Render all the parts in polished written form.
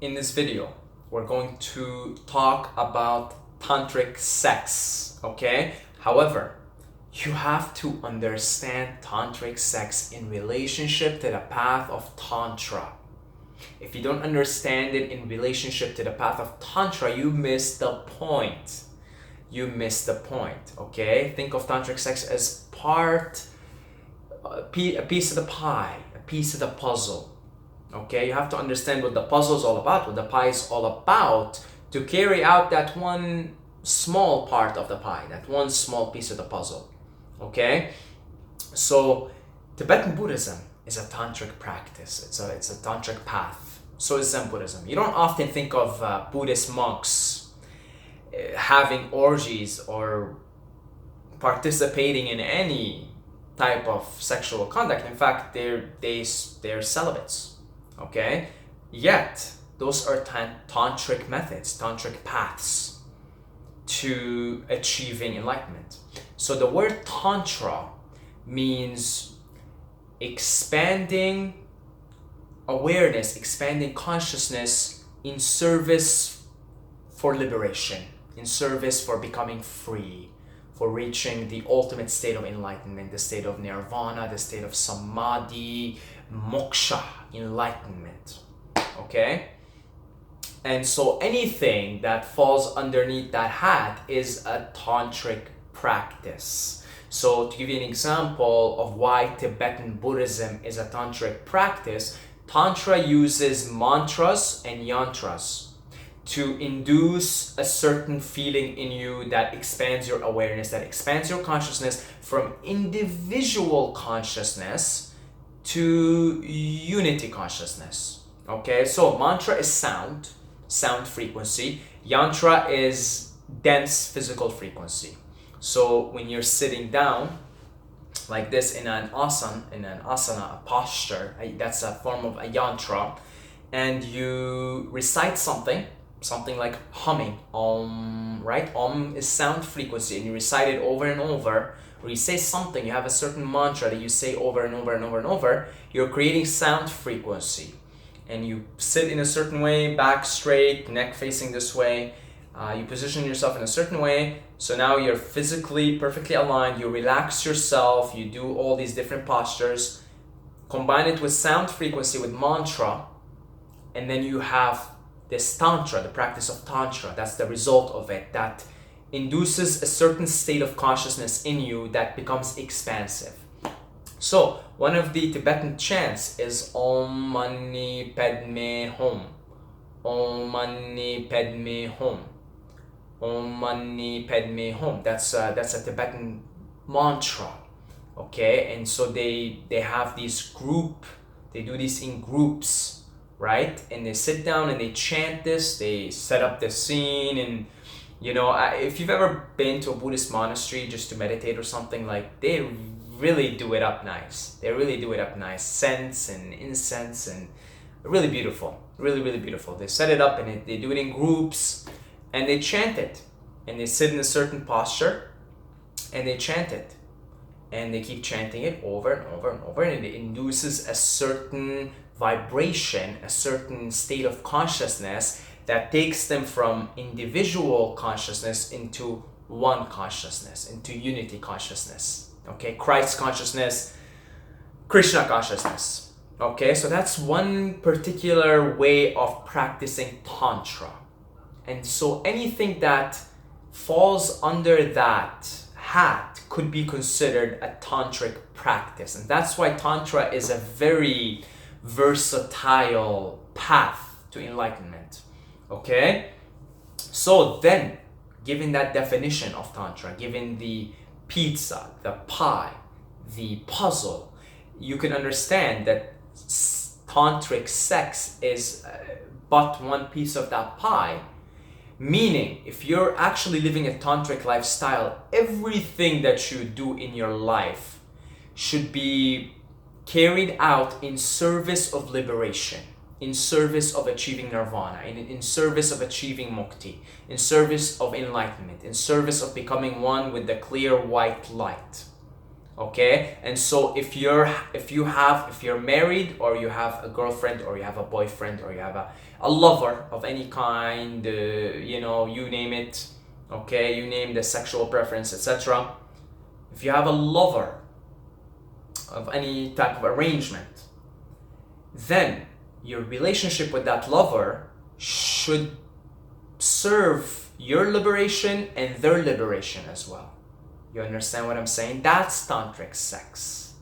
In this video, we're going to talk about tantric sex, okay? However, you have to understand tantric sex in relationship to the path of Tantra. If you don't understand it in relationship to the path of Tantra, you miss the point. You miss the point, okay? Think of tantric sex as a piece of the pie, a piece of the puzzle. Okay, you have to understand what the puzzle is all about, what the pie is all about, to carry out that one small part of the pie, that one small piece of the puzzle. Okay, so Tibetan Buddhism is a tantric practice. It's a tantric path. So is Zen Buddhism. You don't often think of Buddhist monks having orgies or participating in any type of sexual conduct. In fact, they're celibates. Okay, yet those are tantric methods, tantric paths to achieving enlightenment. So the word tantra means expanding awareness, expanding consciousness in service for liberation, in service for becoming free, for reaching the ultimate state of enlightenment, the state of nirvana, the state of samadhi, moksha, enlightenment. Okay? And so anything that falls underneath that hat is a tantric practice. So to give you an example of why Tibetan Buddhism is a tantric practice, Tantra uses mantras and yantras to induce a certain feeling in you that expands your awareness, that expands your consciousness from individual consciousness to unity consciousness. Okay, so mantra is sound frequency. Yantra is dense physical frequency. So when you're sitting down like this in an asana, a posture, that's a form of a yantra, and you recite something like humming, right? Is sound frequency, and you recite it over and over, or you say something, you have a certain mantra that you say over and over and over and over, you're creating sound frequency. And you sit in a certain way, back straight, neck facing this way, you position yourself in a certain way, so now you're physically perfectly aligned, you relax yourself, you do all these different postures, combine it with sound frequency, with mantra, and then you have this tantra, the practice of tantra. That's the result of it, that induces a certain state of consciousness in you that becomes expansive. So one of the Tibetan chants is Om Mani Padme Hum. Om Mani Padme Hum. Om Mani Padme Hum. That's a Tibetan mantra. Okay, and so they have they do this in groups, right? And they sit down and they chant this, they set up the scene, and if you've ever been to a Buddhist monastery just to meditate or something, like, they really do it up nice. They really do it up nice. Scents and incense, and really beautiful. Really, really beautiful. They set it up and they do it in groups, and they chant it. And they sit in a certain posture and they chant it. And they keep chanting it over and over and over, and it induces a certain vibration, a certain state of consciousness that takes them from individual consciousness into one consciousness, into unity consciousness. Okay, Christ consciousness, Krishna consciousness. Okay, so that's one particular way of practicing Tantra. And so anything that falls under that hat could be considered a tantric practice. And that's why Tantra is a very versatile path to enlightenment. Okay? So then, given that definition of Tantra, given the pizza, the pie, the puzzle, you can understand that tantric sex is but one piece of that pie. Meaning, if you're actually living a tantric lifestyle, everything that you do in your life should be carried out in service of liberation, in service of achieving nirvana, in service of achieving mukti, in service of enlightenment, in service of becoming one with the clear white light. Okay, and so if you're married, or you have a girlfriend, or you have a boyfriend, or you have a lover of any kind, you name it, okay, you name the sexual preference, etc. If you have a lover of any type of arrangement, then your relationship with that lover should serve your liberation and their liberation as well. You understand what I'm saying? That's tantric sex.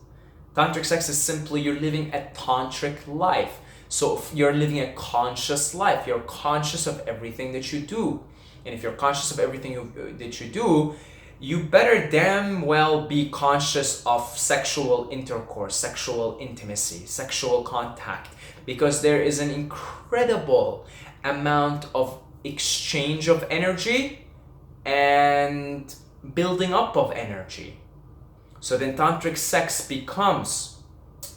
Tantric sex is simply you're living a tantric life. So if you're living a conscious life, you're conscious of everything that you do. And if you're conscious of everything that you do, you better damn well be conscious of sexual intercourse, sexual intimacy, sexual contact, because there is an incredible amount of exchange of energy and building up of energy. So then tantric sex becomes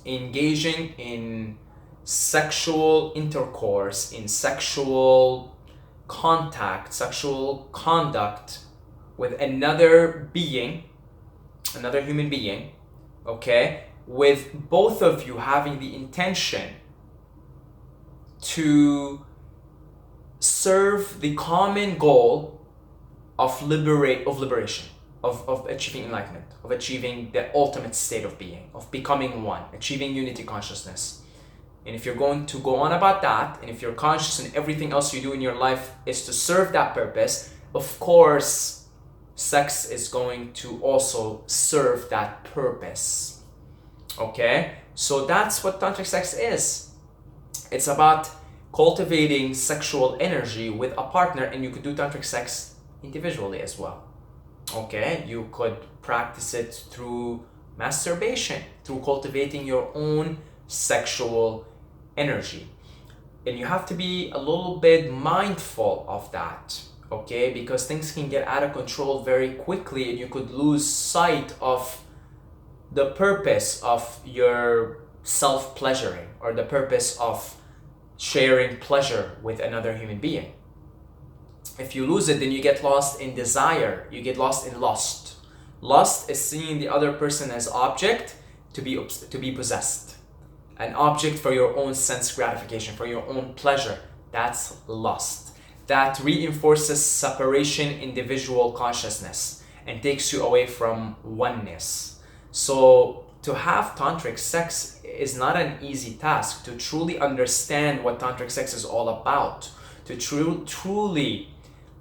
engaging in sexual intercourse, in sexual contact, sexual conduct with another being, another human being, okay, with both of you having the intention to serve the common goal of liberation, of achieving enlightenment, of achieving the ultimate state of being, of becoming one, achieving unity consciousness. And if you're going to go on about that, and if you're conscious and everything else you do in your life is to serve that purpose, of course, sex is going to also serve that purpose. Okay? So that's what tantric sex is. It's about cultivating sexual energy with a partner, and you could do tantric sex individually as well. Okay? You could practice it through masturbation, through cultivating your own sexual energy. And you have to be a little bit mindful of that, okay? Because things can get out of control very quickly, and you could lose sight of the purpose of your self-pleasuring, or the purpose of sharing pleasure with another human being. If you lose it, then you get lost in desire, you get lost in lust. Lust is seeing the other person as object to be possessed. An object for your own sense gratification, for your own pleasure. That's lust. That reinforces separation, individual consciousness, and takes you away from oneness. So to have tantric sex is not an easy task. To truly understand what tantric sex is all about, to truly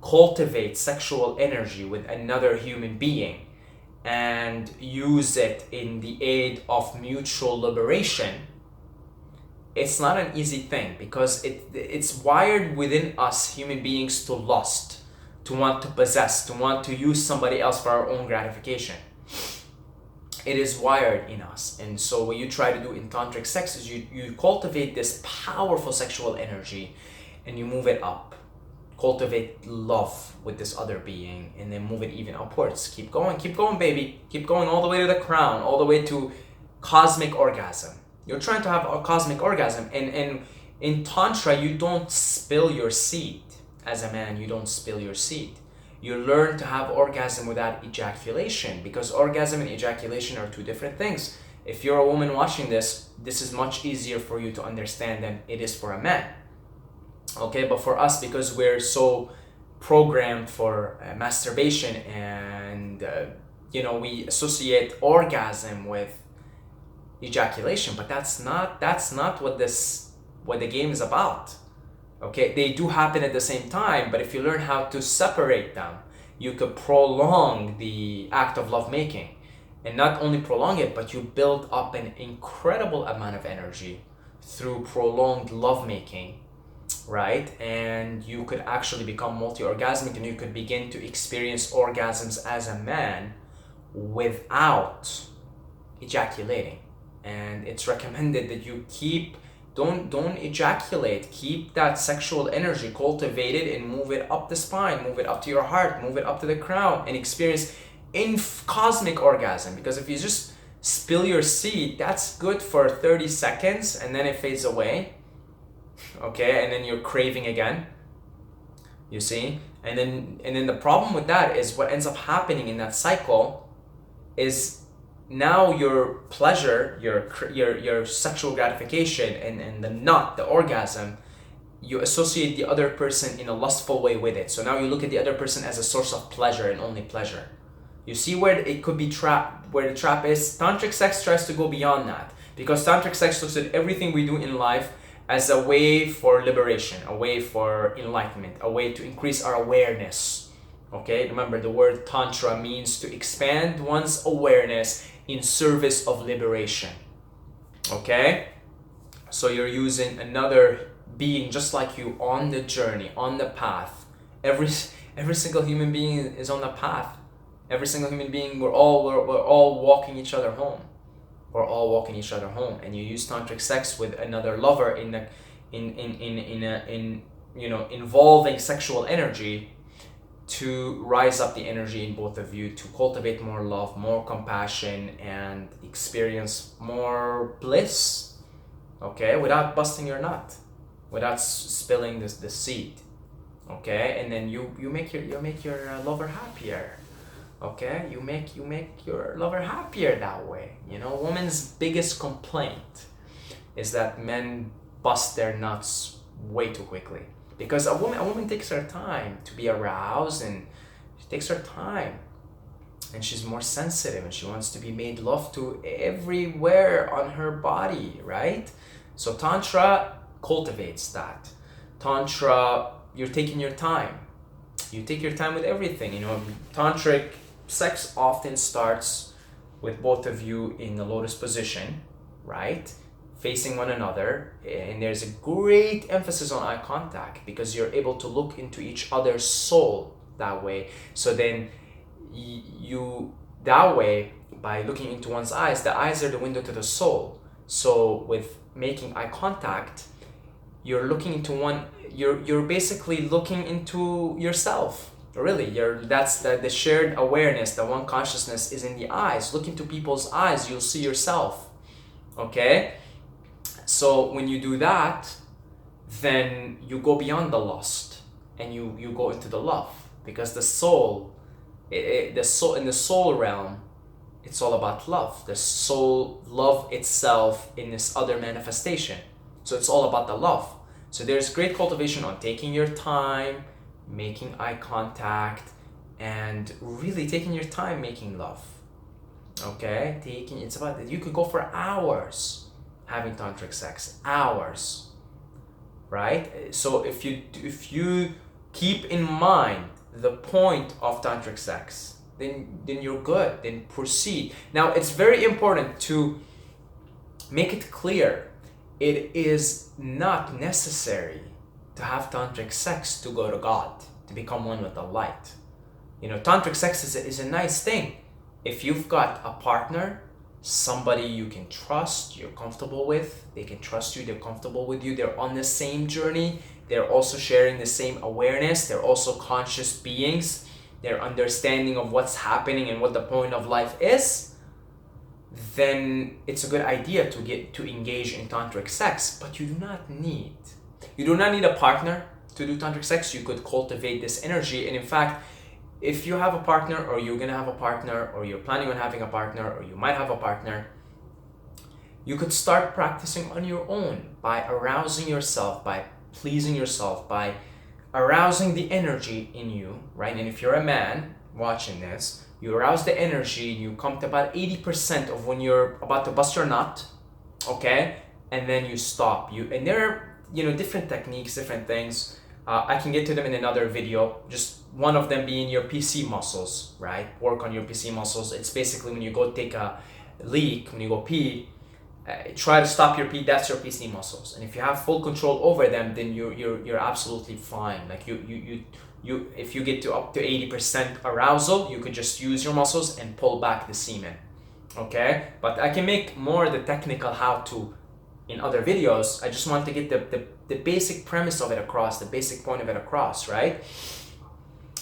cultivate sexual energy with another human being and use it in the aid of mutual liberation, it's not an easy thing, because it's wired within us human beings to lust, to want to possess, to want to use somebody else for our own gratification. It is wired in us. And so what you try to do in tantric sex is you cultivate this powerful sexual energy and you move it up. Cultivate love with this other being, and then move it even upwards. Keep going, baby. Keep going all the way to the crown, all the way to cosmic orgasm. You're trying to have a cosmic orgasm, and in Tantra, you don't spill your seed. As a man, you don't spill your seed. You learn to have orgasm without ejaculation, because orgasm and ejaculation are two different things. If you're a woman watching this, this is much easier for you to understand than it is for a man. Okay, but for us, because we're so programmed for masturbation, and we associate orgasm with ejaculation, but that's not what the game is about. Okay, they do happen at the same time, but if you learn how to separate them, you could prolong the act of lovemaking. And not only prolong it, but you build up an incredible amount of energy through prolonged lovemaking, right? And you could actually become multi-orgasmic, and you could begin to experience orgasms as a man without ejaculating. And it's recommended that you don't ejaculate. Keep that sexual energy, cultivate it, and move it up the spine, move it up to your heart, move it up to the crown, and experience cosmic orgasm. Because if you just spill your seed, that's good for 30 seconds, and then it fades away. Okay, and then you're craving again. You see? And then the problem with that is what ends up happening in that cycle is now your pleasure, your sexual gratification, and the nut, the orgasm, you associate the other person in a lustful way with it. So now you look at the other person as a source of pleasure and only pleasure. You see where it could be trapped, where the trap is? Tantric sex tries to go beyond that, because tantric sex looks at everything we do in life as a way for liberation, a way for enlightenment, a way to increase our awareness. Okay, remember the word tantra means to expand one's awareness in service of liberation. Okay, so you're using another being just like you on the journey, on the path. Every single human being is on the path. Every single human being, we're all walking each other home. We're all walking each other home, and you use tantric sex with another lover in involving sexual energy to rise up the energy in both of you, to cultivate more love, more compassion, and experience more bliss. Okay, without busting your nut, without spilling the seed. Okay, and then you make your lover happier. Okay, you make your lover happier that way. You know, woman's biggest complaint is that men bust their nuts way too quickly, because a woman takes her time to be aroused, and she takes her time, and she's more sensitive, and she wants to be made love to everywhere on her body, right? So tantra cultivates that. Tantra, you're taking your time. You take your time with everything. You know, tantric sex often starts with both of you in the lotus position, right? Facing one another, and there's a great emphasis on eye contact, because you're able to look into each other's soul that way. So then you that way, by looking into one's eyes, the eyes are the window to the soul. So with making eye contact, you're looking into you're basically looking into yourself. Really, that's the shared awareness, the one consciousness is in the eyes. Look into people's eyes, you'll see yourself. Okay, so when you do that, then you go beyond the lust, and you go into the love, because the soul, in the soul realm, it's all about love. The soul love itself in this other manifestation, so it's all about the love. So there's great cultivation on taking your time, making eye contact, and really taking your time making love. Okay, it's about, you could go for hours having tantric sex, hours, right? So if you keep in mind the point of tantric sex, then you're good. Then proceed. Now it's very important to make it clear, it is not necessary to have tantric sex to go to God, to become one with the light. You know, tantric sex is a nice thing. If you've got a partner, somebody you can trust, you're comfortable with, they can trust you, they're comfortable with you, they're on the same journey, they're also sharing the same awareness, they're also conscious beings, they're understanding of what's happening and what the point of life is, then it's a good idea to engage in tantric sex. But you do not need a partner to do tantric sex. You could cultivate this energy, and in fact, if you have a partner, or you're gonna have a partner, or you're planning on having a partner, or you might have a partner, you could start practicing on your own by arousing yourself, by pleasing yourself, by arousing the energy in you, right? And if you're a man watching this, you arouse the energy, you come to about 80% of when you're about to bust your nut, okay? And then you stop. And there are, different techniques, different things. I can get to them in another video. Just one of them being your PC muscles, right? Work on your PC muscles. It's basically when you go take a leak, when you go pee, try to stop your pee. That's your PC muscles. And if you have full control over them, then you're absolutely fine. Like you if you get to up to 80% arousal, you could just use your muscles and pull back the semen. Okay? But I can make more the technical how-to in other videos. I just want to get the basic premise of it across, the basic point of it across, right?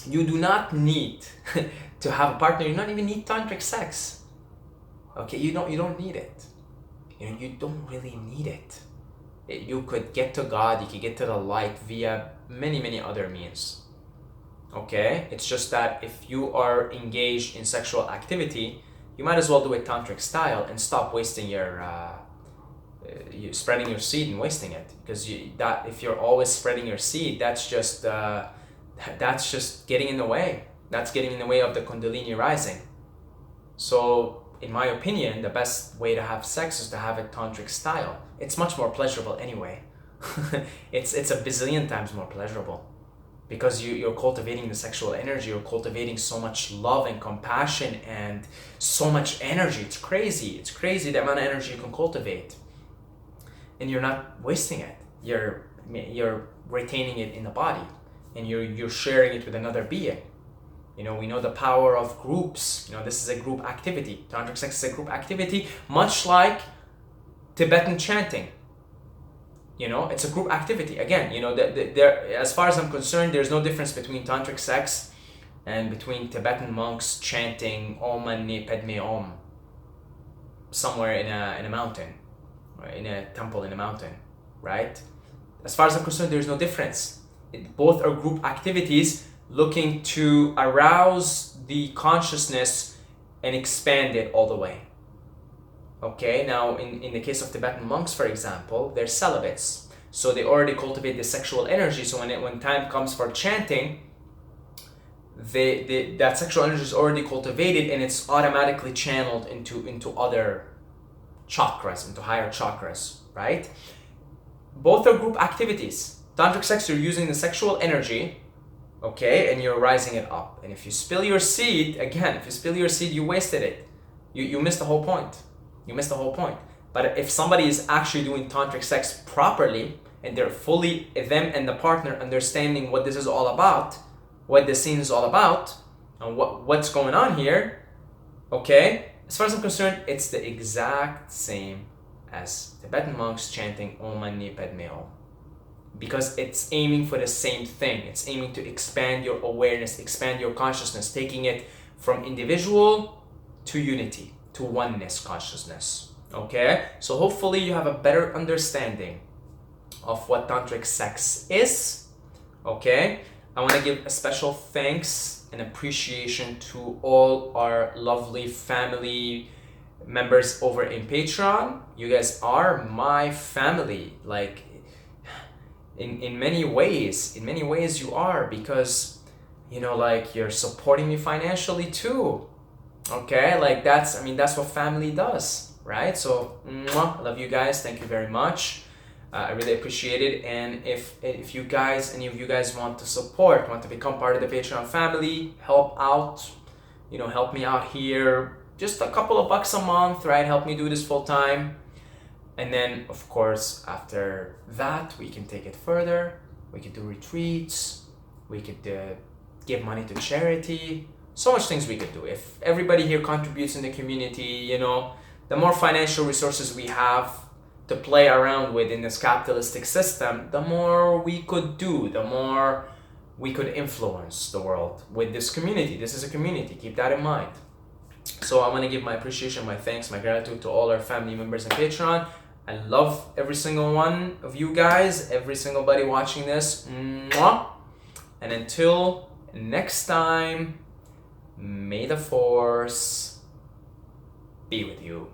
You do not need to have a partner. You don't even need tantric sex. Okay, you don't need it. You don't really need it. You could get to God, you could get to the light via many other means. Okay? It's just that if you are engaged in sexual activity, you might as well do it tantric style and stop wasting your you spreading your seed and wasting it, because if you're always spreading your seed, that's just getting in the way. That's getting in the way of the Kundalini rising. So in my opinion, the best way to have sex is to have it tantric style. It's much more pleasurable anyway. it's a bazillion times more pleasurable, because you're cultivating the sexual energy, you're cultivating so much love and compassion and so much energy. It's crazy the amount of energy you can cultivate, and you're not wasting it. You're retaining it in the body, and you're sharing it with another being. We know the power of groups. This is a group activity. Tantric sex is a group activity, much like Tibetan chanting. It's a group activity. Again, as far as I'm concerned, there's no difference between tantric sex and between Tibetan monks chanting Om Mani Padme Om somewhere in a mountain, or in a temple in a mountain, right? As far as I'm concerned, there's no difference. Both are group activities looking to arouse the consciousness and expand it all the way. Okay, now in the case of Tibetan monks, for example, they're celibates. So they already cultivate the sexual energy. So when time comes for chanting, that sexual energy is already cultivated, and it's automatically channeled into other chakras, into higher chakras, right? Both are group activities. Tantric sex, you're using the sexual energy, okay, and you're rising it up. And if you spill your seed, you wasted it. You missed the whole point. But if somebody is actually doing tantric sex properly, and they're fully, them and the partner, understanding what this is all about, what the scene is all about, and what's going on here, okay, as far as I'm concerned, it's the exact same as Tibetan monks chanting Om Mani Padme Om, because it's aiming for the same thing. It's aiming to expand your awareness, expand your consciousness, taking it from individual to unity, to oneness consciousness. Okay, so hopefully you have a better understanding of what tantric sex is. Okay, I want to give a special thanks and appreciation to all our lovely family members over in Patreon. You guys are my family, like in many ways you are, because like you're supporting me financially too. Okay, like that's what family does, right? So I love you guys. Thank you very much. I really appreciate it. And if any of you guys want to become part of the Patreon family, help me out here, just a couple of bucks a month, right? Help me do this full time. And then of course after that we can take it further. We could do retreats, we could give money to charity. So much things we could do. If everybody here contributes in the community, the more financial resources we have to play around with in this capitalistic system, the more we could do, the more we could influence the world with this community. This is a community, keep that in mind. So I want to give my appreciation, my thanks, my gratitude to all our family members and Patreon. I love every single one of you guys, every single buddy watching this. Mwah! And until next time, may the force be with you.